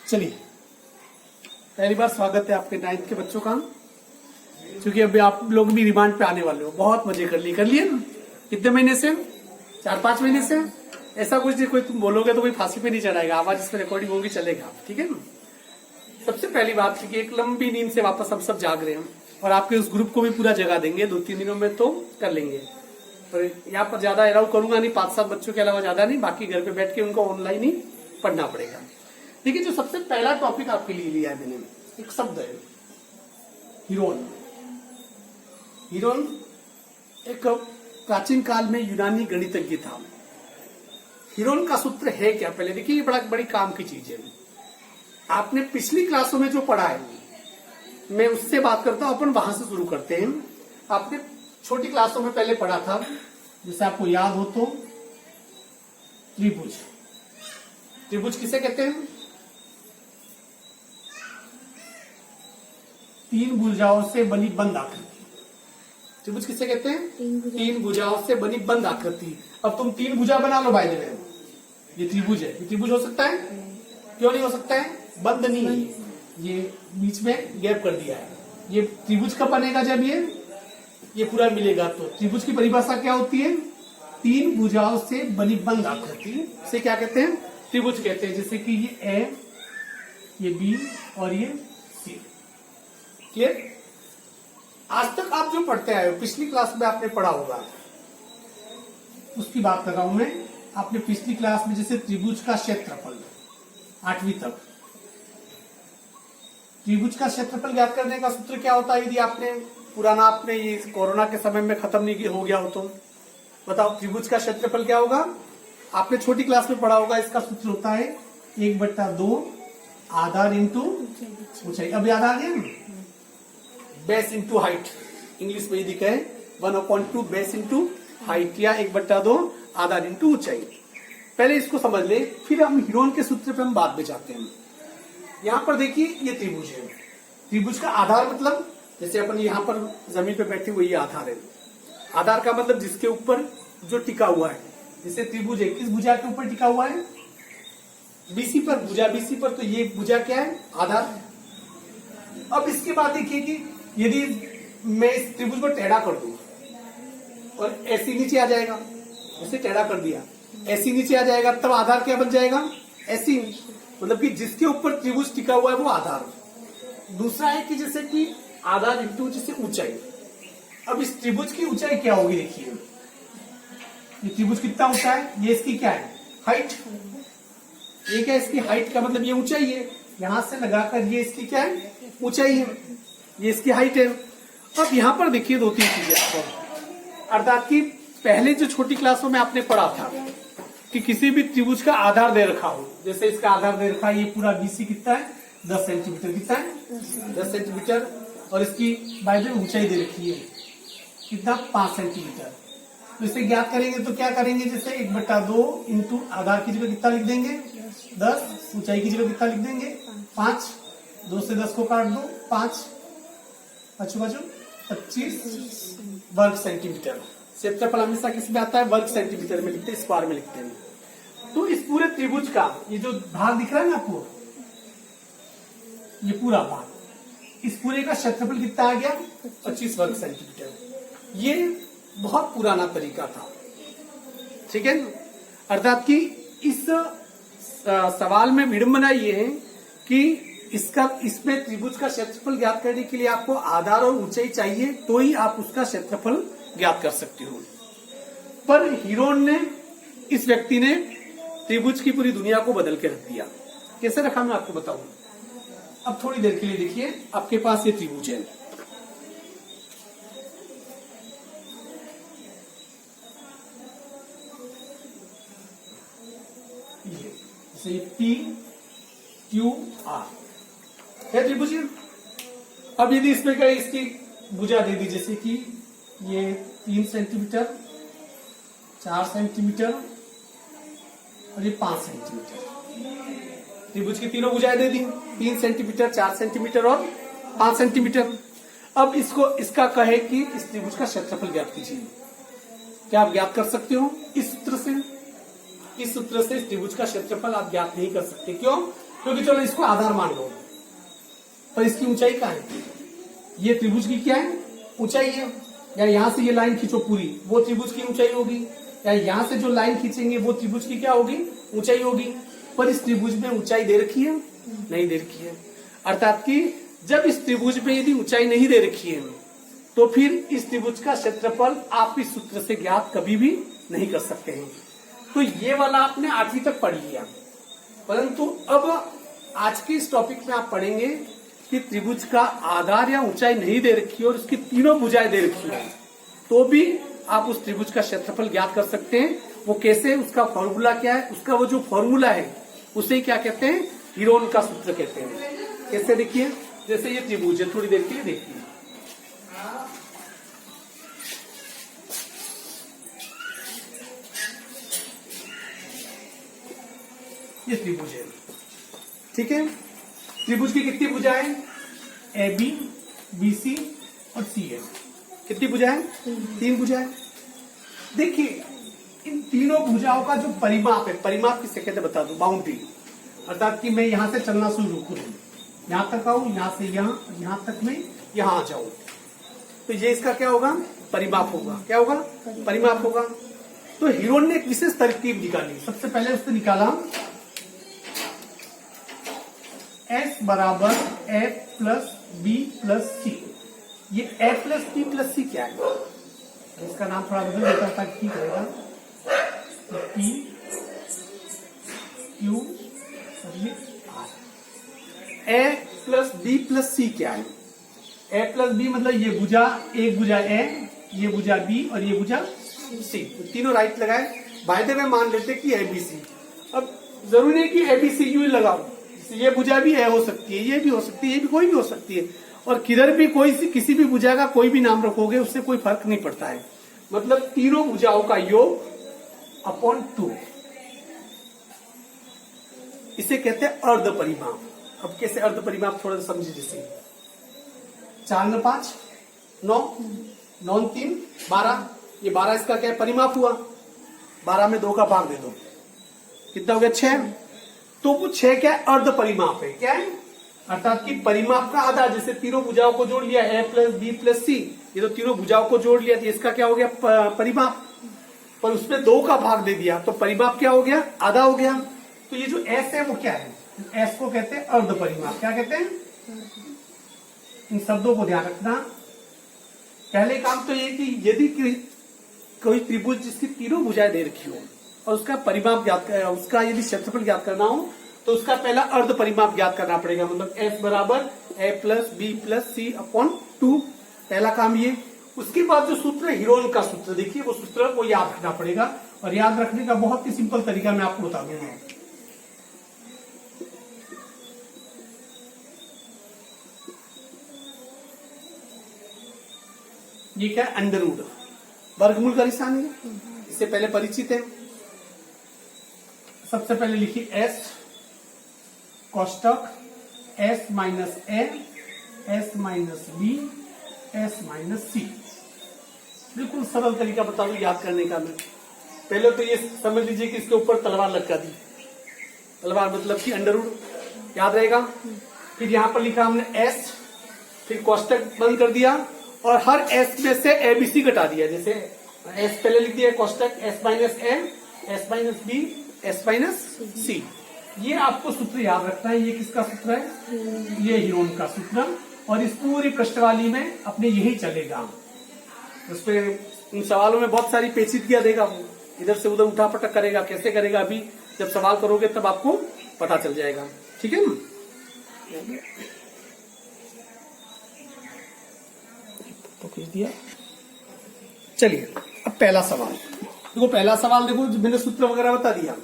चलिए, पहली बार स्वागत है आपके 9th के बच्चों का। क्योंकि अभी आप लोग भी रिमांड पे आने वाले हो, बहुत मजे कर लिए ना। कितने महीने से? 4-5 महीने से। ऐसा कुछ नहीं, कोई तुम बोलोगे तो कोई फांसी पे नहीं चढ़ाएगा, आवाज इसमें रिकॉर्डिंग होगी, चलेगा, ठीक है ना। सबसे पहली बात है कि एक लंबी नींद से वापस हम सब जाग रहे हैं और आपके उस ग्रुप को भी पूरा जगा देंगे, 2-3 दिनों में तो कर लेंगे। पर यहाँ पर ज्यादा अलाउ करूंगा नहीं, 5-7 बच्चों के अलावा ज्यादा नहीं, बाकी घर पे बैठ के उनको ऑनलाइन ही पढ़ना पड़ेगा। देखिए, जो सबसे पहला टॉपिक आपके लिए लिया है मैंने, एक शब्द है हीरोन। हीरोन एक प्राचीन काल में यूनानी गणितज्ञ था। हीरोन का सूत्र है क्या, पहले देखिए, ये बड़ी काम की चीज है। आपने पिछली क्लासों में जो पढ़ा है, मैं उससे बात करता हूं, अपन वहां से शुरू करते हैं। आपने छोटी क्लासों में पहले पढ़ा था, जैसे आपको याद हो तो, त्रिभुज। त्रिभुज किसे कहते हैं? 3 भुजाओं से बनी बंद आकृति। त्रिभुज किसे कहते हैं? 3 भुजाओं से बनी बंद आकृति। अब तुम 3 भुजा बना लो, भाई देवे, ये त्रिभुज है। ये त्रिभुज हो सकता है? क्यों नहीं हो सकता है? बंद नहीं है, ये बीच में गैप कर दिया है। ये त्रिभुज कब बनेगा? जब ये पूरा मिलेगा। तो त्रिभुज की परिभाषा क्या होती है? 3 भुजाओं से बनी बंद आकृति से क्या कहते हैं? त्रिभुज कहते हैं। जैसे कि ये ए, ये बी और ये सी। क्लियर? आज तक आप जो पढ़ते आए हो, पिछली क्लास में आपने पढ़ा होगा, उसकी बात कर रहा हूं मैं। आपने पिछली क्लास में जैसे त्रिभुज का क्षेत्रफल, 8वीं तक, त्रिभुज का क्षेत्रफल ज्ञात करने का सूत्र क्या होता है? यदि आपने पुराना, आपने ये कोरोना के समय में खत्म नहीं हो गया हो तो बताओ, त्रिभुज का क्षेत्रफल क्या होगा? आपने छोटी क्लास में पढ़ा होगा। इसका सूत्र होता है 1/2 आधार इंटू ऊंचाई। अब याद आ गया? बेस इंटू हाइट, इंग्लिश में ये दिखा है 1/2 बेस इंटू हाइट, या 1/2 आधार इंटू ऊंचाई। पहले इसको समझ ले, फिर हम हीरोन के सूत्र पे हम बाद में जाते हैं। यहाँ पर देखिए, ये त्रिभुज है। त्रिभुज का आधार मतलब, जैसे अपन यहाँ पर जमीन पे बैठे हुए, ये आधार है। आधार का मतलब जिसके ऊपर जो टिका हुआ है। जैसे त्रिभुज है, किस भुजा के ऊपर टिका हुआ है? बीसी पर, भुजा बीसी पर। तो ये भुजा क्या है? आधार। अब इसके बाद देखिए कि यदि मैं इस त्रिभुज को टेढ़ा कर दूं और ऐसी नीचे आ जाएगा, इसे टेढ़ा कर दिया, ऐसी नीचे आ जाएगा, तब आधार क्या बन जाएगा? ऐसी। मतलब कि जिसके ऊपर त्रिभुज टिका हुआ है वो आधार। दूसरा है कि जैसे कि आधार इंटू जैसे ऊंचाई। अब इस त्रिभुज की ऊंचाई क्या होगी? देखिए, ये त्रिभुज कितना ऊंचा है? ये इसकी क्या है? हाइट। ये क्या है? इसकी हाइट का मतलब ये ऊंचाई है। यहां से लगाकर ये इसकी क्या है? ऊंचाई है। ये इसकी हाइट है। अब यहां पर देखिए 2-3 चीजें आपको, अर्थात कि पहले जो छोटी क्लासों में आपने पढ़ा था कि किसी भी त्रिभुज का आधार दे रखा हो, जैसे इसका आधार दे रखा है, ये पूरा बीसी कितना है? 10 सेंटीमीटर। कितना है? 10 सेंटीमीटर। और इसकी बाय द वे ऊंचाई दे रखी है कितना? 5 सेंटीमीटर। तो इसे ज्ञात करेंगे तो क्या करेंगे? जैसे 1/2 इंटू आधार की जगह कितना लिख देंगे? 10, ऊंचाई की जगह कितना लिख देंगे? 5। 2 से 10 को काट दो, 5 बचो 25 वर्ग सेंटीमीटर। क्षेत्रफल हमेशा किस में आता है? वर्ग सेंटीमीटर में लिखते हैं, स्क्वायर में लिखते हैं। तो इस पूरे त्रिभुज का ये जो भाग दिख रहा है ना आपको, ये पूरा भाग, इस पूरे का क्षेत्रफल कितना आ गया? 25 वर्ग सेंटीमीटर। ये बहुत पुराना तरीका था, ठीक है। अर्थात कि इस सवाल में विडंबना ये है कि इसमें त्रिभुज का क्षेत्रफल ज्ञात करने के लिए आपको आधार और ऊंचाई चाहिए, तो ही आप उसका क्षेत्रफल ज्ञात कर सकते हो। पर हीरोन ने, इस व्यक्ति ने त्रिभुज की पूरी दुनिया को बदल के रख दिया। कैसे रखा मैं आपको बताऊं। अब थोड़ी देर के लिए देखिए, आपके पास ये त्रिभुज है, जैसे PQR है त्रिभुज। अब यदि इसमें क्या, इसकी भुजा दे दी, जैसे कि ये 3 सेंटीमीटर, 4 सेंटीमीटर और ये 5 सेंटीमीटर। त्रिभुज की तीनों भुजाएं दे दी, 3 सेंटीमीटर, 4 सेंटीमीटर और 5 सेंटीमीटर। अब इसका कहे कि इस त्रिभुज का क्षेत्रफल ज्ञात कीजिए। क्या आप ज्ञात कर सकते हो? इस सूत्र से इस त्रिभुज का क्षेत्रफल आप ज्ञात नहीं कर सकते। क्यों? क्योंकि चलो इसको आधार मान लो, पर इसकी ऊंचाई क्या है, ये त्रिभुज की क्या है, ऊंचाई है। या यहां से ये लाइन खींचो पूरी, वो त्रिभुज की ऊंचाई होगी, या यहां से जो लाइन खींचेंगे वो त्रिभुज की क्या होगी, ऊंचाई होगी। पर इस त्रिभुज में ऊंचाई दे रखी है, नहीं दे रखी है। अर्थात कि जब इस त्रिभुज में यदि ऊंचाई नहीं दे रखी है तो फिर इस त्रिभुज का क्षेत्रफल आप इस सूत्र से ज्ञात कभी भी नहीं कर सकते हैं। तो ये वाला आपने 8वीं तक पढ़ लिया, परंतु अब आज के इस टॉपिक में आप पढ़ेंगे कि त्रिभुज का आधार या ऊंचाई नहीं दे रखी है और उसकी तीनों भुजाएं दे रखी है, तो भी आप उस त्रिभुज का क्षेत्रफल ज्ञात कर सकते हैं। वो कैसे, उसका फॉर्मूला क्या है, उसका वो जो फॉर्मूला है उसे क्या कहते हैं, हीरोन का सूत्र कहते हैं। कैसे देखिए, जैसे ये त्रिभुज है, थोड़ी देर के लिए देखिए, ये त्रिभुज है, ठीक है। त्रिभुज की कितनी भुजाएं, ए बी, बी सी और सी है। कितनी भुजाएं, 3 भुजाएं। देखिए इन तीनों भुजाओं का जो परिमाप है, परिमाप किसे कहते हैं बता दो, बाउंड्री। अर्थात कि मैं यहां से चलना शुरू करूं, यहां तक आऊं, यहां से यहां तक मैं यहां आ जाऊं, तो ये इसका क्या होगा, परिमाप होगा। क्या होगा, परिमाप होगा। तो हीरोन ने एक विशेष तरकीब निकाली। सबसे पहले उसने निकाला S बराबर A प्लस बी प्लस सी। ये A plus B plus C क्या है, इसका नाम थोड़ा बदल देता था, ठीक रहेगा। P Q A plus B plus C क्या है, A प्लस बी मतलब ये भुजा, एक भुजा A, ये भुजा B और ये भुजा C, तीनों राइट लगाए। वायदे में मान लेते कि ABC। अब जरूरी नहीं कि ABC यू लगाओ, ये भुजा भी है, हो सकती है, ये भी हो सकती है, ये भी, कोई भी हो सकती है। और किधर भी कोई सी किसी भी भुजा का कोई भी नाम रखोगे उससे कोई फर्क नहीं पड़ता है। मतलब तीनों भुजाओं का योग अपॉन 2, इसे कहते हैं अर्ध परिमाप। अब कैसे अर्ध परिमाप, थोड़ा सा समझिए। जैसे 4 में 5 9, 9 3 12, ये 12 इसका क्या है, परिमाप हुआ। 12 में 2 का भाग दे दो, कितना हो गया, 6। तो वो 6 क्या है, अर्ध परिमाप है। क्या है, अर्थात कि परिमाप का आधा। जैसे तीनों भुजाओं को जोड़ लिया, A प्लस बी प्लस सी, ये तो तीनों भुजाओं को जोड़ लिया, तो इसका क्या हो गया, परिमाप। पर उसमें 2 का भाग दे दिया तो परिमाप क्या हो गया, आधा हो गया। तो ये जो S है वो क्या है, S को कहते हैं अर्ध परिमाप। क्या कहते हैं, इन शब्दों को ध्यान रखना। पहले काम तो ये कि यदि कोई त्रिभुज जिसकी तीनों भुजाएं दे रखी हो और उसका परिमाप ज्ञात, उसका यदि क्षेत्रफल ज्ञात करना हो तो उसका पहला अर्ध परिमाप ज्ञात करना पड़ेगा। मतलब S बराबर A plus B plus C upon 2, पहला काम ये। उसके बाद जो सूत्र है हीरोन का सूत्र, देखिए वो सूत्र वो याद रखना पड़ेगा। और याद रखने का बहुत ही सिंपल तरीका मैं आपको बता दूंगा। ये क्या है, अंडर रूट, वर्गमूल का निशान है, इससे पहले परिचित है। सबसे पहले लिखिए S कोष्टक S minus A, S minus B, S minus C। बिल्कुल सरल तरीका बता दूं याद करने का। मैं पहले तो ये समझ लीजिए कि इसके ऊपर तलवार लटका दी, तलवार मतलब कि अंडर रूट, याद रहेगा। फिर यहां पर लिखा हमने S, फिर कोष्टक बंद कर दिया और हर S में से ABC घटा दिया। जैसे S पहले लिख दिया कोष्टक S minus A, S minus B, S minus C। ये आपको सूत्र याद रखना है। ये किसका सूत्र है, ये हीरोन का सूत्र। और इस पूरी प्रश्नवाली में अपने यही चलेगा। उसपे इन सवालों में बहुत सारी पेचीदगियां देगा, इधर से उधर उठा पटक करेगा। कैसे करेगा, अभी जब सवाल करोगे तब आपको पता चल जाएगा। ठीक है ना। तो खींच दिया। चलिए अब पहला सवाल देखो। पहला सवाल देखो, मैंने सूत्र वगैरह बता दिया।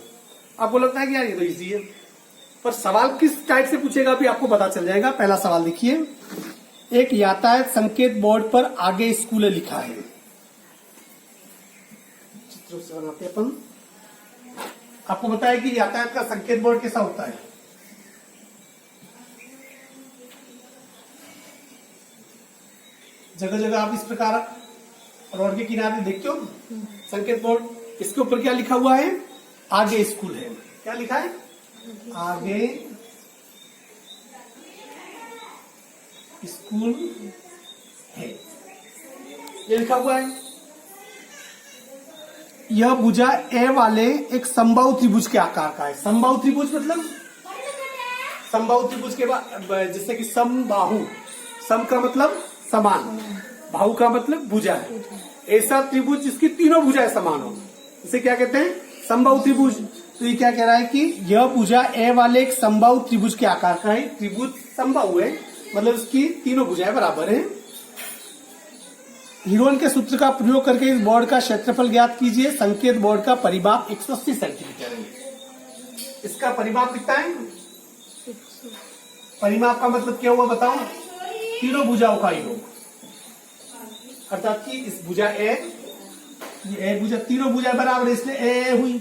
आपको लगता है कि यार ये तो इजी है, पर सवाल किस टाइप से पूछेगा अभी आपको पता चल जाएगा। पहला सवाल देखिए, एक यातायात संकेत बोर्ड पर आगे स्कूल लिखा है। चित्रों से बनाते अपन। आपको बताया कि यातायात का संकेत बोर्ड कैसा होता है। जगह जगह आप इस प्रकार रोड के किनारे देखते हो संकेत बोर्ड। इसके ऊपर क्या लिखा हुआ है, आगे स्कूल है। क्या लिखा है, आगे स्कूल है, ये लिखा हुआ है। यह भुजा ए वाले एक समबाहु त्रिभुज के आकार का है। समबाहु त्रिभुज मतलब समबाहु त्रिभुज के बाद जैसे कि समबाहु, सम का मतलब समान, बाहु का मतलब भुजा है। ऐसा त्रिभुज जिसकी तीनों भुजाएं समान हो, इसे क्या कहते हैं? समबाहु त्रिभुज। तो ये क्या कह रहा है कि यह भुजा ए वाले एक समबाहु त्रिभुज के आकार का है। त्रिभुज समबाहु है मतलब इसकी तीनों भुजाएं बराबर हैं। हीरोन के सूत्र का प्रयोग करके इस बोर्ड का क्षेत्रफल ज्ञात कीजिए। संकेत बोर्ड का परिमाप 180 सेंटीमीटर है। इसका परिमाप कितना है? परिमाप का मतलब क्या हुआ बताओ? तीनों भुजाओं का योग, अर्थात कि इस भुजा ए, ये ए भुजा, तीनों भुजाएं बराबर है इसलिए ए हुई।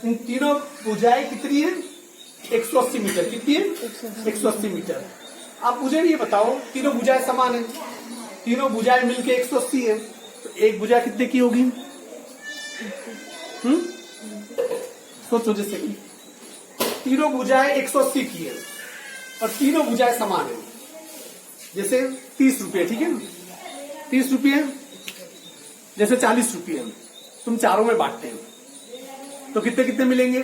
इन तीनों भुजाएं कितनी है? 180 मीटर। कितनी है? 180 मीटर। आप मुझे ये बताओ, तीनों भुजाएं समान है, तीनों भुजाएं मिलके 180 है, तो एक भुजा कितने की होगी? सोचो, जैसे कि तीनों भुजाएं 180 की है और तीनों भुजाएं समान है। जैसे 30 रुपये, ठीक है, 30 रुपये, जैसे 40 रुपये तुम चारों में बांटते हो तो कितने कितने मिलेंगे?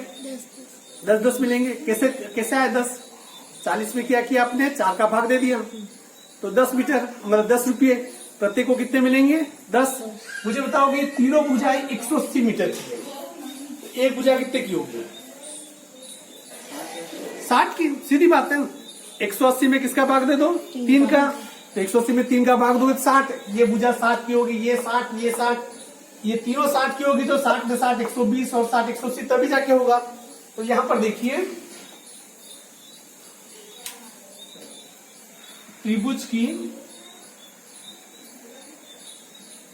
10-10 मिलेंगे। कैसे कैसे आए 10? 40 में क्या किया आपने? 4 का भाग दे दिया, तो 10 मीटर मतलब 10 रुपये। प्रत्येक को कितने मिलेंगे? 10। मुझे बताओगे तीनों भुजाएं 180 मीटर की है, तो एक भुजा कितने की होगी? 60 की। सीधी बात है। 180 में किसका भाग दे दो? 3 का। तो 180 में 3 का भाग दोगे 60। ये भुजा 60 की होगी, ये 60, ये 60, ये तीनों 60 की होगी। तो 60 में 60 120 और 60 180 तभी जाके होगा। तो यहां पर देखिए त्रिभुज की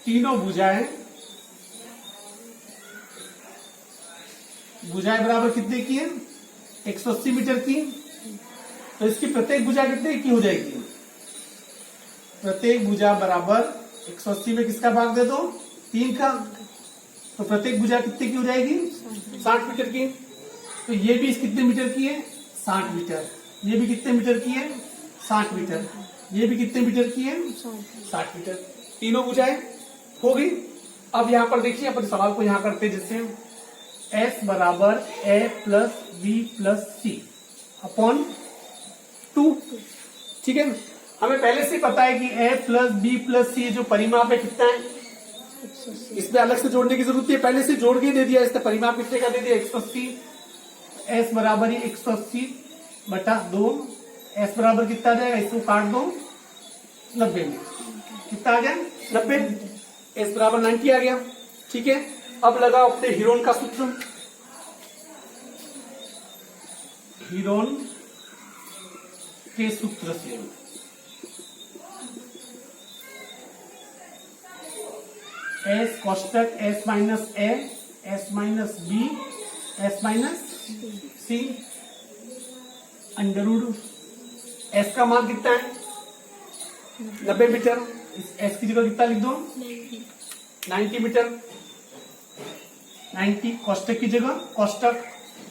तीनों भुजाएं बराबर कितने की है? 180 मीटर की। तो इसकी प्रत्येक भुजा कितने की हो जाएगी? प्रत्येक भुजा बराबर 180 में किसका भाग दे दो? 3 का। तो प्रत्येक भुजा कितने की हो जाएगी? 60 मीटर की। तो ये भी कितने मीटर की है? 60 मीटर। ये भी कितने मीटर की है? 60 मीटर। ये भी कितने मीटर की है? 60 मीटर। तीनों भुजाएं हो गई। अब यहां पर देखिए, अपन सवाल को यहां करते हैं, जैसे S बराबर A plus B plus C upon 2, ठीक है। हमें पहले से पता है कि A plus B plus C जो परिमाप है कितना है, इसमें अलग से जोड़ने की जरूरत है, पहले से जोड़ के दे दिया। इसका परिमाप कितने का दे दिया? 180। S बराबर ही 180 बटा 2। S बराबर कितना आ जाएगा? इसको काट दो 90 में, कितना आ गया? 90। S बराबर 90 आ गया, ठीक है। अब लगाओ अपने हीरोन का सूत्र। हीरोन के सूत्र से S कोष्टक S minus A, S minus B, S minus C under root. S का मान कितना है? 90 मीटर। इस S की जगह कितना लिख दो? 90 मीटर। 90 कोष्टक की जगह, कोष्टक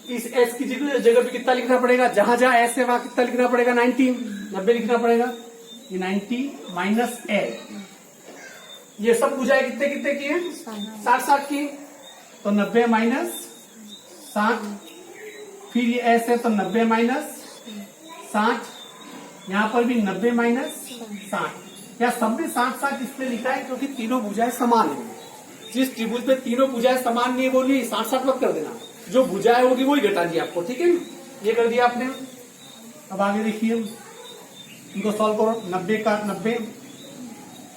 इस S की जगह भी कितना लिखना पड़ेगा? जहां जहां S है वहां कितना लिखना पड़ेगा? 90 लिखना पड़ेगा। ये 90 माइनस A, ये सब भुजाएं कितने कितने की है? 60 की। तो 90 माइनस 60, फिर ये S है तो 90 माइनस 60, यहां पर भी 90 माइनस 60। या सब में 60 इसलिए लिखा है क्योंकि तीनों भुजाएं समान है। जिस त्रिभुज में तीनों भुजाएं समान नहीं बोली 60 मत कर देना, जो भुजाएं होगी वही घटा दिया आपको, ठीक है। ये कर दिया आपने। अब आगे देखिए, इनको सॉल्व करो। 90 का 90,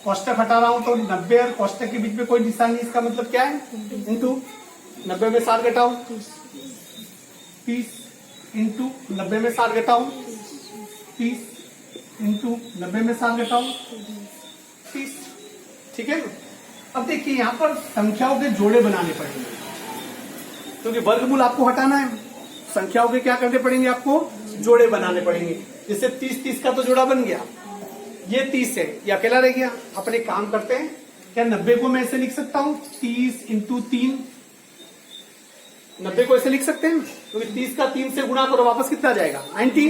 कोष्टक हटा रहा हूं तो 90 और कोष्टक के बीच में कोई निशान नहीं, इसका मतलब क्या है? इंटू 90 में 60 घटाओ 30, इंटू 90 में 60 घटाओ 30, इंटू 90 में 60 घटाओ 30, ठीक है। अब देखिए यहां पर संख्याओं के जोड़े बनाने पड़ेंगे, क्योंकि वर्गमूल आपको हटाना है। संख्याओं के क्या करने पड़ेंगे? आपको जोड़े बनाने पड़ेंगे। जैसे 30 का तो जोड़ा बन गया, ये 30 है, ये अकेला रह गया। अपने काम करते हैं, क्या 90 को मैं ऐसे लिख सकता हूं? 30 इंटू 3, 90 को ऐसे लिख सकते हैं, क्योंकि 30 का 3 से गुणा करो वापस कितना आ जाएगा? 90।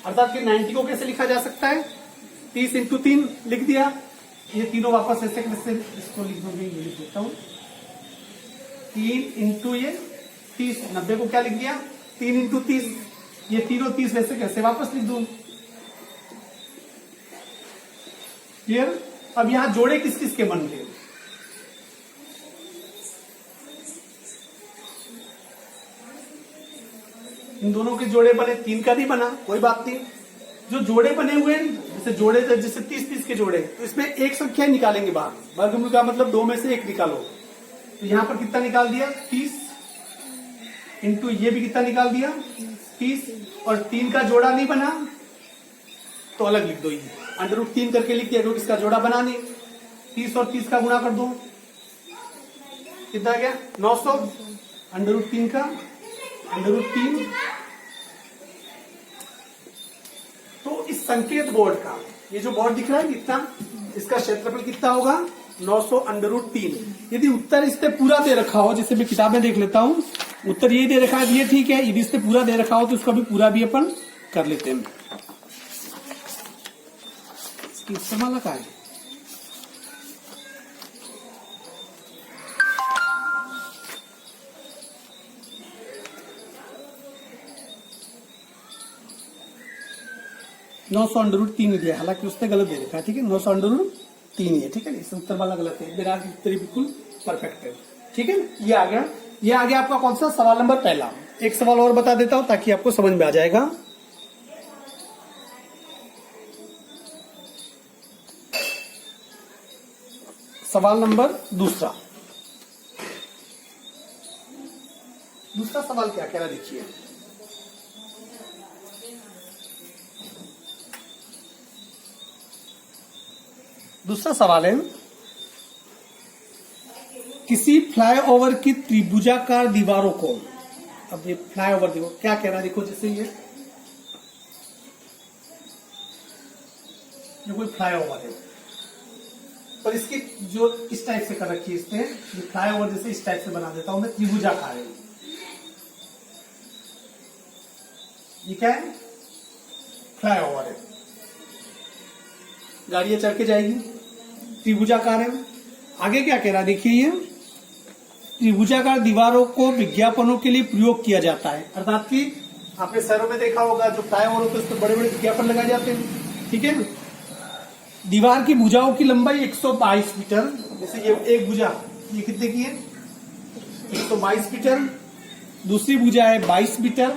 अर्थात कि 90 को कैसे लिखा जा सकता है? 30 इंटू 3 लिख दिया। ये तीनों वापस ऐसे कैसे इसको लिख दूंगी, ये लिख देता हूं 3 इंटू ये 30, 90 को क्या लिख दिया 3 इंटू 30, ये तीनों 30 वैसे कैसे वापस लिख दूं। क्लियर। अब यहां जोड़े किस किस के बन गए, इन दोनों के जोड़े बने, 3 का नहीं बना, कोई बात नहीं। जो जोड़े बने हुए हैं, जैसे जोड़े थे जैसे 30-30 के जोड़े, तो इसमें एक संख्या निकालेंगे बाहर, वर्गमूल का मतलब 2 में से 1 निकालो। तो यहां पर कितना निकाल दिया 30 इंटू ये भी कितना निकाल दिया 30, और 3 का जोड़ा नहीं बना तो अलग लिख दो, ये √3 करके लिख दिया क्योंकि इसका जोड़ा बना नहीं। 30 और 30 का गुणा कर दो, कितना गया 900, √3 का √3। तो इस संकेत बोर्ड का ये जो बोर्ड दिख रहा है कितना, इसका क्षेत्रफल कितना होगा 900 √3। यदि उत्तर इस पे पूरा दे रखा हो, जैसे मैं किताबें देख लेता हूं, उत्तर ये दे रखा है, ये ठीक है। यदि इस पे पूरा दे रखा हो तो उसका भी पूरा भी अपन कर लेते हैं। इसकी इस्तेमाल का है (900 √3) दिया, हालांकि उसने गलत दे रखा है, ठीक है 900 √3 है, ठीक है। इससे उत्तर वाला गलत है, मेरा उत्तर बिल्कुल परफेक्ट है, ठीक है। ये आ गया, ये आ गया आपका कौन सा सवाल नंबर पहला। एक सवाल और बता देता हूं ताकि आपको समझ में आ जाएगा। सवाल नंबर दूसरा सवाल क्या कह रहा देखिए, दूसरा सवाल है, किसी फ्लाईओवर की त्रिभुजाकार दीवारों को, अब ये फ्लाईओवर देखो क्या कह रहा है, देखो जैसे ये कोई फ्लाईओवर है पर इसकी जो इस टाइप से कर रखी है, इसमें ये फ्लाईओवर जैसे इस टाइप से बना देता हूं मैं, त्रिभुजाकार है। ये क्या है फ्लाईओवर है, गाड़ियां चढ़ के जाएगी, त्रिभुजाकार है। आगे क्या कह रहा है देखिए, ये त्रिभुजाकार दीवारों को विज्ञापनों के लिए प्रयोग किया जाता है। अर्थात कि आपने शहरों में देखा होगा जो फ्लाईओवर होते हैं उस पर बड़े बड़े विज्ञापन लगाए जाते हैं, ठीक है। दीवार की भुजाओं की लंबाई 122 मीटर, जैसे ये एक भुजा ये कितने की है 122 मीटर, दूसरी भुजा है 22 मीटर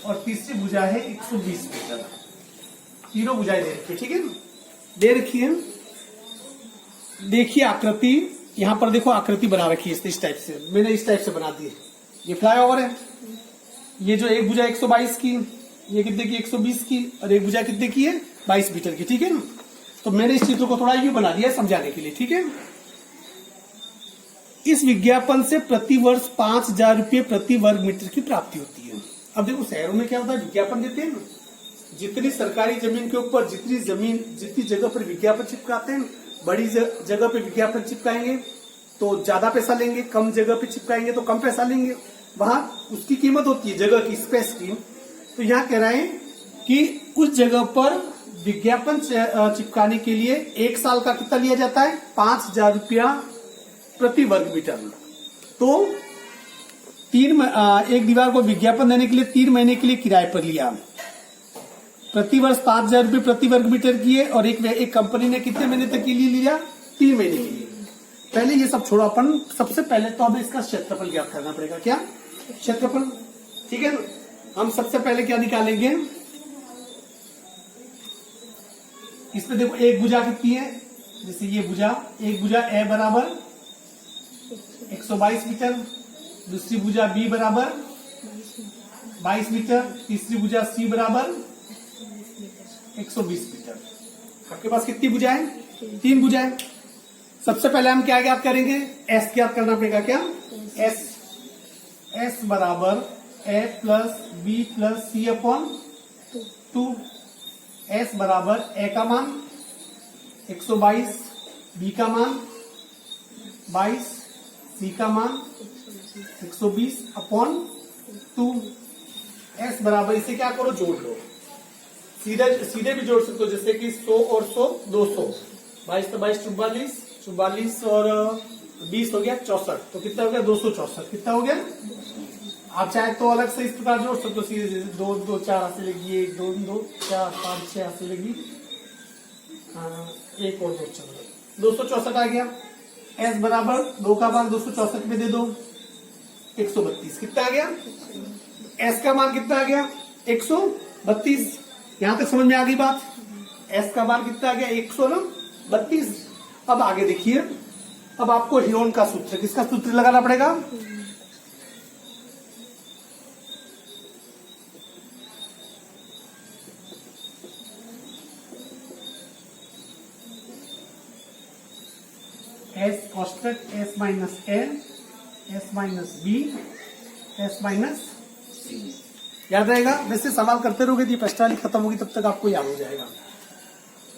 और तीसरी भुजा है 120 मीटर। तीनों भुजाएं दे रखी है, ठीक है दे रखी है। देखिए आकृति, यहां पर देखो आकृति बना रखी है इस टाइप से, मैंने इस टाइप से बना दी है। ये फ्लाईओवर है, ये जो एक भुजा 122 की, ये कितने की 120 की, और एक भुजा कितने की है 22 मीटर की, ठीक है ना। तो मैंने इस चित्र को थोड़ा यूं बना दिया समझाने के लिए, ठीक है। इस विज्ञापन से प्रति वर्ष 5,000 रुपये प्रति वर्ग मीटर की प्राप्ति होती है। अब देखो शहरों में क्या होता है, विज्ञापन देते हैं ना, जितनी सरकारी जमीन के ऊपर जितनी जगह पर विज्ञापन चिपकाते हैं, बड़ी जगह पे विज्ञापन चिपकाएंगे तो ज्यादा पैसा लेंगे, कम जगह पे चिपकाएंगे तो कम पैसा लेंगे, वहां उसकी कीमत होती है जगह की, स्पेस की। तो यहाँ कह रहे हैं कि उस जगह पर विज्ञापन चिपकाने के लिए 1 साल का कितना लिया जाता है 5,000 रुपया प्रति वर्ग मीटर। तो एक दीवार को विज्ञापन देने के लिए 3 महीने के लिए किराए पर लिया, प्रति वर्ष 5,000 रुपये प्रति वर्ग मीटर किए, और एक कंपनी ने कितने महीने तक के लिए लिया 3 महीने के लिए। पहले ये सब छोड़ो, अपन सबसे पहले तो हमें इसका क्षेत्रफल ज्ञात करना पड़ेगा। क्या क्षेत्रफल, ठीक है। हम सबसे पहले क्या निकालेंगे, इसमें देखो एक भुजा कितनी है, जैसे ये भुजा, एक भुजा ए बराबर 122 मीटर, दूसरी भुजा बी बराबर 22 मीटर, तीसरी भुजा सी बराबर 120 मीटर। आपके पास कितनी भुजाएं, 3 भुजाएं। सबसे पहले हम क्या ज्ञात करेंगे, एस ज्ञात करना पड़ेगा। क्या एस बराबर ए plus B plus C upon 2। S बराबर ए का मान 122, बी का मान 22, सी का मान 120 अपॉन 2। एस बराबर, इसे क्या करो जोड़ लो, सीधे सीधे भी जोड़ सकते हो, जैसे कि 100 और 100 200, 22 तो 22 44, 44 और 20 हो गया 64, तो कितना हो गया 264। कितना हो गया? आप चाहे तो अलग से इस प्रकार जोड़ सकते हो सीधे, जैसे 2 2 4 ऐसे लगी, 1 2 2 4 5 6 ऐसे लगी, 1 और 2 चलो 264 आ गया। एस बराबर 2 का मान 264 में दे दो, 132। कितना आ गया? एस का मान कितना आ गया? 132। यहां तक समझ में आ गई बात? एस का मान कितना आ गया? 132। अब आगे देखिए, अब आपको हीरोन का सूत्र, किसका सूत्र लगाना पड़ेगा? एस कॉस्टेट S minus A, S minus B, S minus C. याद रहेगा? वैसे सवाल करते रहोगे, ये प्रश्नावली खत्म होगी तब तक आपको याद हो जाएगा।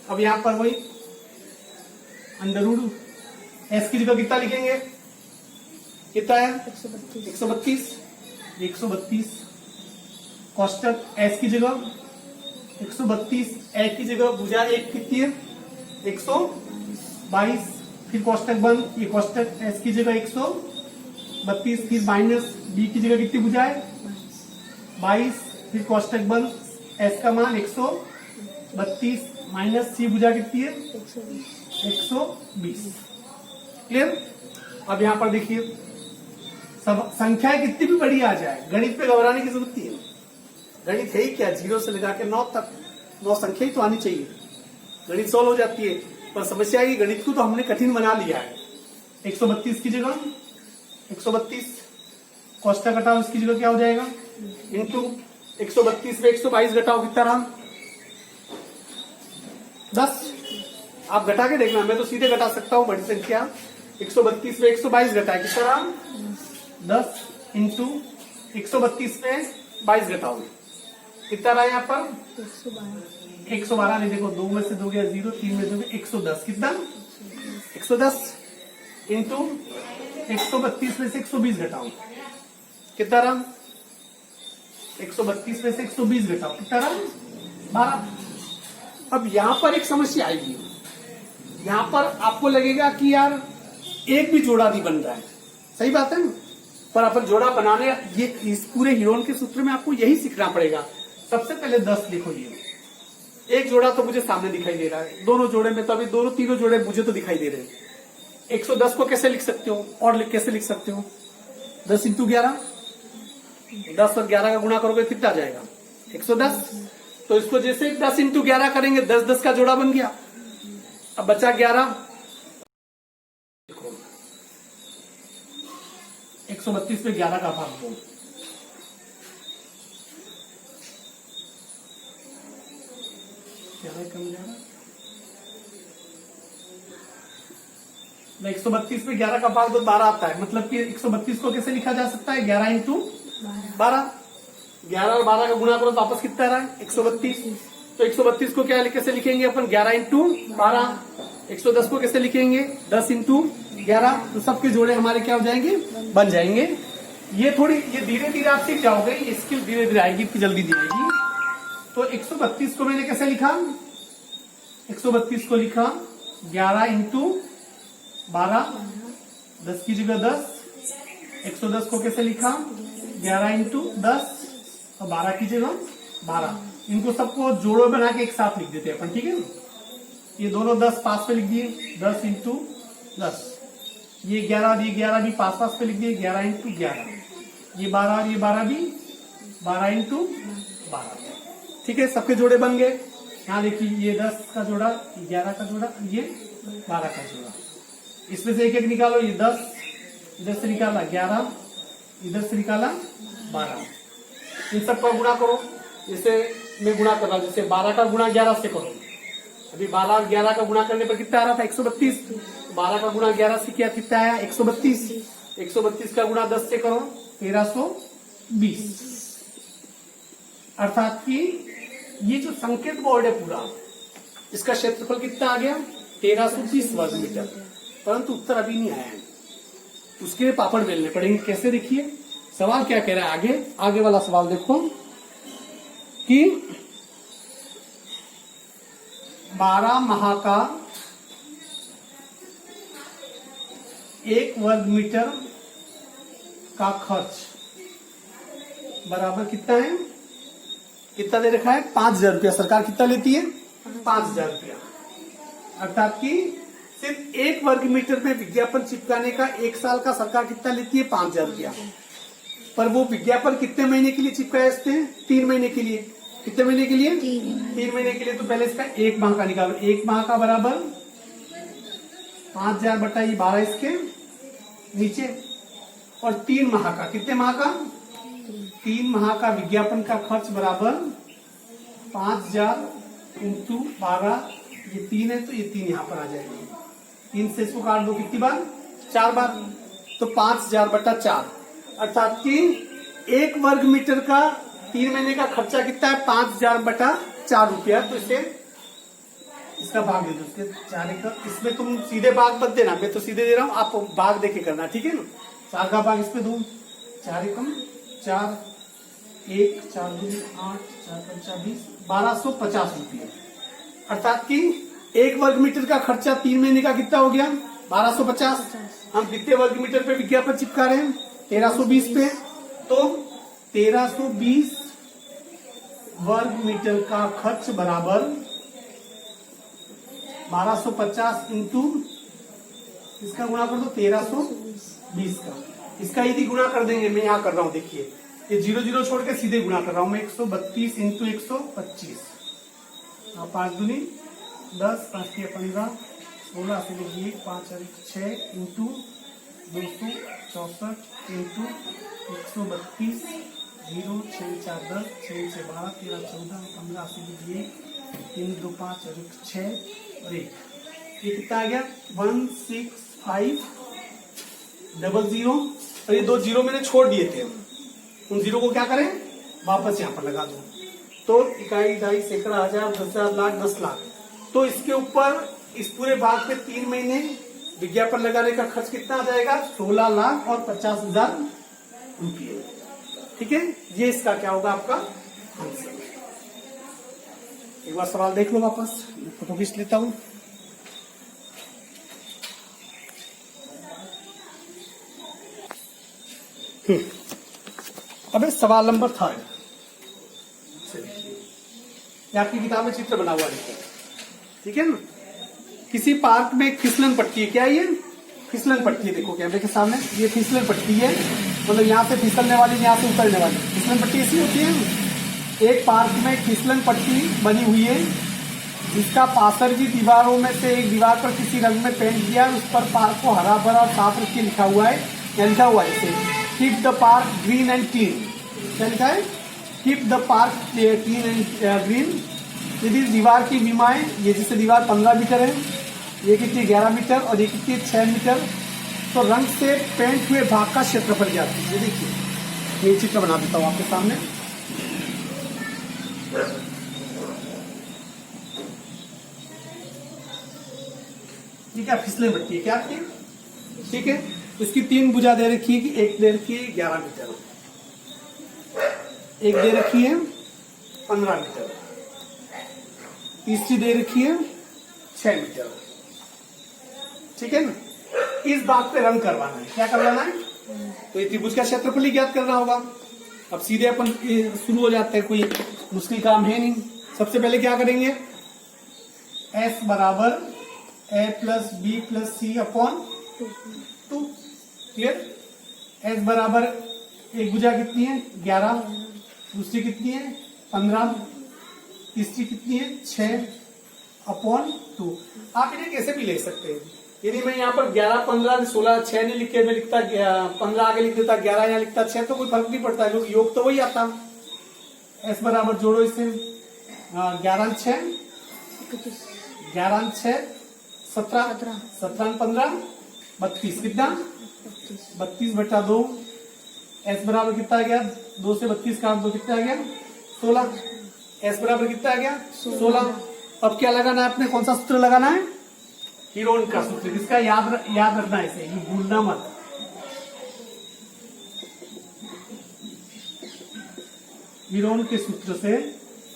अब यहां पर वही अंडर रूट एस की जगह कितना लिखेंगे? कितना है? 132। 132 कॉस्टेट एस की जगह 132, ए की जगह भुजा 1 कितनी है? 122। फिर कोष्टक बंद, ये कोष्टक एस की जगह 132, फिर माइनस बी की जगह कितनी भुजा है? 22, फिर कोष्टक बंद, एस का मान 132 माइनस सी भुजा कितनी है? 120। क्लियर? अब यहां पर देखिए, सब संख्याएं कितनी भी बड़ी आ जाए, गणित पे घबराने की जरूरत नहीं है। गणित है ही क्या, 0 से लेकर के 9 तक 9 संख्या ही तो आनी चाहिए, गणित सॉल्व हो जाती है। पर समस्या है कि गणित को तो हमने कठिन बना लिया है। 132 की जगह 132 कोष्टक घटाओ, इसकी जगह क्या हो जाएगा? इंटू 132 में 122 घटाओ, कितना रहा? 10। आप घटा के देखना, मैं तो सीधे घटा सकता हूं बड़ी संख्या। 132 में 122 घटाए, कितना रहा? 10 इंटू 132 में 22 घटाओ, कितना रहा यहाँ पर? 112 नहीं, देखो 2 में से 2 गया 0, 3 में 2 गया 110। कितना? 110 इंटू 132 में से 120 घटाओ, कितना रहा? 132 में से 120 घटाओ, कितना रहा? 12। अब यहां पर एक समस्या आएगी, यहां पर आपको लगेगा कि यार एक भी जोड़ा नहीं बन रहा है, सही बात है ना? पर अपन जोड़ा बनाने, ये इस पूरे हीरोन के सूत्र में आपको यही सीखना पड़ेगा। सबसे पहले 10 लिखो, ये एक जोड़ा तो मुझे सामने दिखाई दे रहा है, दोनों जोड़े में तो अभी दोनों तीनों जोड़े मुझे तो दिखाई दे रहे हैं। 110 को कैसे लिख सकते हो, और कैसे लिख सकते हो? 10 इंटू 11, 10 और 11 का गुणा करोगे कितना आ जाएगा? 110। तो इसको जैसे 10 इंटू 11 करेंगे, 10 10 का जोड़ा बन गया। अब बचा 11, 132 में 11 का भाग दो, कम जा रहा। 132 में 11 का भाग दो 12 आता है, मतलब कि 132 को कैसे लिखा जा सकता है? 11 इंटू 12। 11 और 12 का गुणा करो तो वापस कितना रहा है? 132। तो 132 को क्या कैसे लिखेंगे अपन? 11 इंटू 12। 110 को कैसे लिखेंगे? 10 इंटू 11। तो सबके जोड़े हमारे क्या हो जाएंगे? बन जाएंगे। ये धीरे धीरे आप सीख जाओगे, ये स्किल धीरे धीरे आएगी, इतनी जल्दी नहीं आएगी। तो 132 को मैंने कैसे लिखा? 132 को लिखा 11 इंटू 12, 10 की जगह 10। 110 को कैसे लिखा? 11 इंटू 10 और 12 की जगह 12। इनको सबको जोड़ो बना के एक साथ लिख देते हैं अपन, ठीक है ना? ये दोनों 10 पास पे लिख दिए, 10 इंटू 10। ये 11 भी पास पास पे लिख दिए, 11 इंटू 11। ये 12 और ये 12 भी 12 इंटू 12। ठीक है, सबके जोड़े बन गए। यहाँ देखिए, ये 10 का जोड़ा, 11 का जोड़ा, ये 12 का जोड़ा। इसमें से एक एक निकालो, ये 10 इधर से निकाला, 11 इधर से निकाला, 12। इन सब का गुणा करो, जैसे मैं गुणा कर रहा हूं, जैसे 12 का गुणा 11 से करो। अभी 12 और 11 का गुणा करने पर कितना आ रहा था? 132। 12 का गुणा 11 से किया, कितना आया? 132। 132 का गुणा 10 से करो, 1320। अर्थात कि ये जो संकेत बोर्ड है पूरा, इसका क्षेत्रफल कितना आ गया? 1320 वर्ग मीटर। परंतु उत्तर अभी नहीं आया है, उसके लिए पापड़ बेलने पड़ेंगे। कैसे? देखिए सवाल क्या कह रहा है, आगे वाला सवाल देखो कि 12 माह का 1 वर्ग मीटर का खर्च बराबर कितना है, कितना दे रखा है 5,000 रुपया। सरकार कितना लेती है 5,000 रुपया। अर्थात कि सिर्फ 1 वर्ग मीटर में विज्ञापन चिपकाने का 1 साल का सरकार कितना लेती है 5,000 रुपया। पर वो विज्ञापन कितने महीने के लिए चिपकाया इसने 3 महीने के लिए। कितने महीने के लिए 3 महीने के लिए। तो पहले इसका 1 माह का निकालो। 1 माह का बराबर 5,000 बटा ये 12 इसके नीचे, और 3 माह का, कितने माह का 3 माह का विज्ञापन का खर्च बराबर 5,000 इंटू 12, ये 3 है तो ये 3 यहाँ पर आ जाएगा। 3 से इसको काट दो कितनी बार 4 बार, तो 5,000 बटा 4, अर्थात कि 1 वर्ग मीटर का 3 महीने का खर्चा कितना है 5,000 बटा 4 रुपया। तो इसे इसका भाग दे दो, इसके 4 का, इसमें तुम सीधे भाग मत देना, मैं तो सीधे दे रहा हूँ, आप भाग देके करना, ठीक है ना। 4 का भाग इसमें दो, 4 एकम 4, 1 4 2 8 4 5 20, 1250 रुपये। अर्थात कि 1 वर्ग मीटर का खर्चा 3 महीने का कितना हो गया 1250। हम कितने वर्ग मीटर पे विज्ञापन चिपका रहे हैं 1320 पे, तो 1320 वर्ग मीटर का खर्च बराबर 1250 इंटू इसका गुणा कर दो 1320 का। इसका यदि गुणा कर देंगे, मैं यहाँ कर रहा हूँ, देखिए ये 0 0 छोड़ के सीधे गुणा कर रहा हूं मैं, 132 इंटू 125, 5 दूनी 10, 5 के 15, 16 से 1, 5 और 6 इंटू 264 इंटू 132, 0 6 4 10, 6 से 12, 13 14, 15 से 1, 3 2 5 और 6 और 1, ये कितना आ गया 16500, और ये 2 जीरो मैंने छोड़ दिए थे, उन जीरो को क्या करें वापस यहाँ पर लगा दो। तो इकाई, ढाई, सैकड़ा, हजार, 10,000, लाख, 10 लाख। तो इसके ऊपर इस पूरे भाग पे 3 महीने विज्ञापन लगाने का खर्च कितना आ जाएगा 16 लाख और 50,000 रुपये। ठीक है, ये इसका क्या होगा आपका आंसर। एक बार सवाल देख लो वापस, मैं फोटो खींच लेता हूँ। अब सवाल नंबर 3, आपकी किताब में चित्र बना हुआ है, ठीक है ना। किसी पार्क में फिसलन पट्टी है, क्या ये फिसलन पट्टी है, देखो कैमरे के सामने ये फिसलन पट्टी है, मतलब यहाँ से फिसलने वाली, यहाँ से उतरने वाली फिसलन पट्टी ऐसी होती है। एक पार्क में फिसलन पट्टी बनी हुई है, जिसका पासर की दीवारों में से एक दीवार पर किसी रंग में पेंट किया, उस पर पार्क को हरा भरा और साफ रख के लिखा हुआ है, क्या लिखा हुआ है इसे keep the park green and clean, क्या लिखा है keep the park clean and green. यदि दीवार की विमाएं, ये जैसे दीवार 15 मीटर है, ये कितनी 11 मीटर और ये कितनी 6 मीटर, तो रंग से पेंट हुए भाग का क्षेत्रफल क्या है। ये देखिए, ये चित्र बना देता हूँ आपके सामने। ये क्या फिसलन पट्टी है क्या आपकी, ठीक है। इसकी 3 भुजा दे रखी है कि एक दे रखी है 11 मीटर, एक दे रखी है 15 मीटर, तीसरी दे रखी है 6 मीटर, ठीक है ना। इस भाग पे रंग करवाना है, क्या करवाना है, तो ये त्रिभुज का क्षेत्रफल ही ज्ञात करना होगा। अब सीधे अपन शुरू हो जाते हैं, कोई मुश्किल काम है नहीं। सबसे पहले क्या करेंगे, S बराबर A plus B plus C upon 2, clear. S बराबर एक भुजा कितनी है 11, दूसरी कितनी है 15, तीसरी कितनी है 6 अपॉन 2। आप इन्हें कैसे भी ले सकते हैं, यदि मैं यहाँ पर 11, 15, 16, 6 नहीं लिखे, मैं लिखता 15 आगे लिख देता, 11 यहाँ लिखता 6, तो कोई फर्क नहीं पड़ता है, योग तो वही आता। S बराबर जोड़ो इसे 11 6 11 6 17 17 15 32, कितना 32 बटा 2। S बराबर कितना आ गया, 2 से 32 काट दो, कितना आ गया 16। S बराबर कितना आ गया 16। अब क्या लगाना है आपने, कौन सा सूत्र लगाना है, हीरोन का सूत्र। इसका याद रखना है, इसे ये भूलना मत। हीरोन के सूत्र से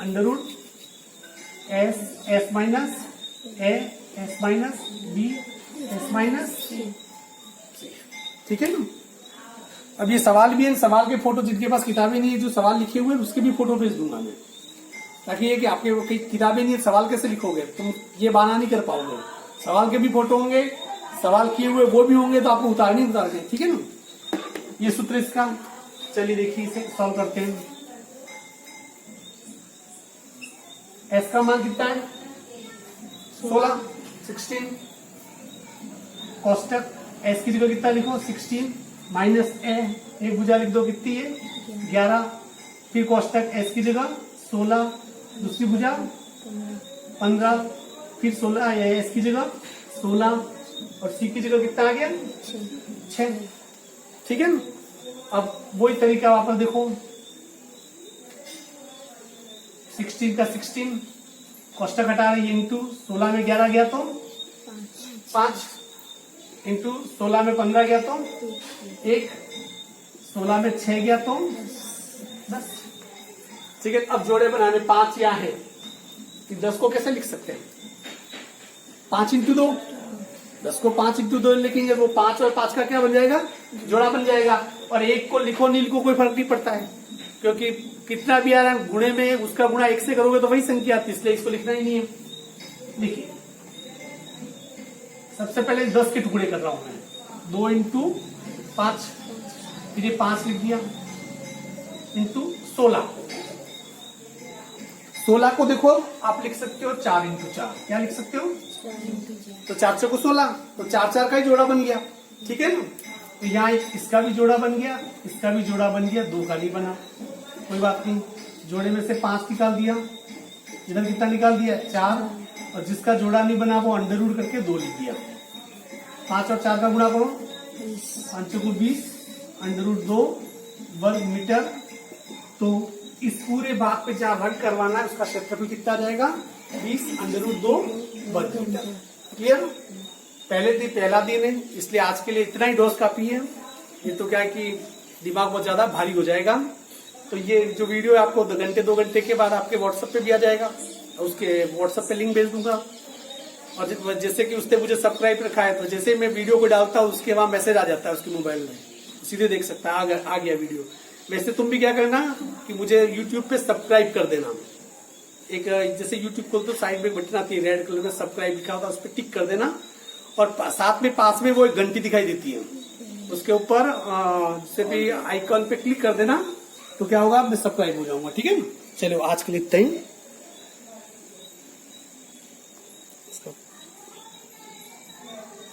under root S minus A, S minus B, S minus C. ठीक है ना। अब ये सवाल भी है, सवाल के फोटो जिनके पास किताबें नहीं है जो सवाल लिखे हुए हैं उसके भी फोटो भेज दूंगा मैं, ताकि ये कि आपके किताबें नहीं है सवाल कैसे लिखोगे तुम, ये बहाना नहीं कर पाओगे। सवाल के भी फोटो होंगे, सवाल किए हुए वो भी होंगे, तो आपको उतारने। ठीक है ना। ये सूत्र इसका, चलिए देखिए इसे सॉल्व करते हैं। एस का मान कितना है 16, 16। कोष्टक एस की जगह कितना लिखो 16 माइनस ए, एक भुजा लिख दो कितनी है 11। फिर कोष्टक एस की जगह 16, दूसरी भुजा 15, फिर 16 एस की जगह 16 और सी की जगह कितना आ गया 6। ठीक है ना। अब वही तरीका वापस देखो, 16 का 16 कोष्टक हटा रही है, इंटू 16 में 11 गया तो 5, इंटू 16 में 15 गया तो 1, 16 में 6 गया तो 10। ठीक है। अब जोड़े बनाने 5 यहाँ है, 10 को कैसे लिख सकते हैं 5 इंटू 2, 10 को 5 इंटू 2 लिखेंगे वो 5 और 5 का क्या बन जाएगा जोड़ा बन जाएगा। और 1 को लिखो नहीं लिखो कोई फर्क नहीं पड़ता है, क्योंकि कितना भी आ रहा है गुणे में उसका गुणा 1 से करोगे तो वही संख्या आती है, इसलिए इसको लिखना ही नहीं है। देखिए सबसे पहले 10 के टुकड़े कर रहा हूं मैं, 2 इंटू 5, फिर ये 5 लिख दिया इंटू 16। 16 को देखो आप लिख सकते हो 4 इंटू 4, क्या लिख सकते हो तो 4 से को 16, तो 4 4 का ही जोड़ा बन गया। ठीक है ना। तो यहाँ इसका भी जोड़ा बन गया, इसका भी जोड़ा बन गया, 2 का नहीं बना, कोई बात नहीं। जोड़े में से 5 निकाल दिया, इधर कितना निकाल दिया 4, और जिसका जोड़ा नहीं बना वो अंडर रूट करके 2 लिख दिया। 5 और 4 का गुणा करो, 5 को 20, अंडर रूट 2 वर्ग मीटर। तो इस पूरे भाग पे जहां वर्ग करवाना है उसका क्षेत्रफल कितना आ जाएगा 20 अंडर रूट 2 वर्ग मीटर। क्लियर। पहला दिन है इसलिए आज के लिए इतना ही डोज काफी है, ये तो क्या है कि दिमाग बहुत ज्यादा भारी हो जाएगा। तो ये जो वीडियो है आपको 2 घंटे के बाद आपके व्हाट्सएप पे भी आ जाएगा, उसके व्हाट्सएप पे लिंक भेज दूंगा। और जैसे कि उसने मुझे सब्सक्राइब रखा है तो जैसे मैं वीडियो को डालता हूँ उसके वहां मैसेज आ जाता है उसके मोबाइल में, सीधे देख सकता है आ गया वीडियो। वैसे तुम भी क्या करना कि मुझे यूट्यूब पे सब्सक्राइब कर देना। एक जैसे यूट्यूब खोल तो साइड में बटन आती है रेड कलर में सब्सक्राइब लिखा होता है, उस पर टिक कर देना। और साथ में पास में वो एक घंटी दिखाई देती है, उसके ऊपर जैसे भी आइकॉन पे क्लिक कर देना तो क्या होगा मैं सब्सक्राइब हो जाऊंगा। ठीक है ना। चलो आज के लिए इतना ही।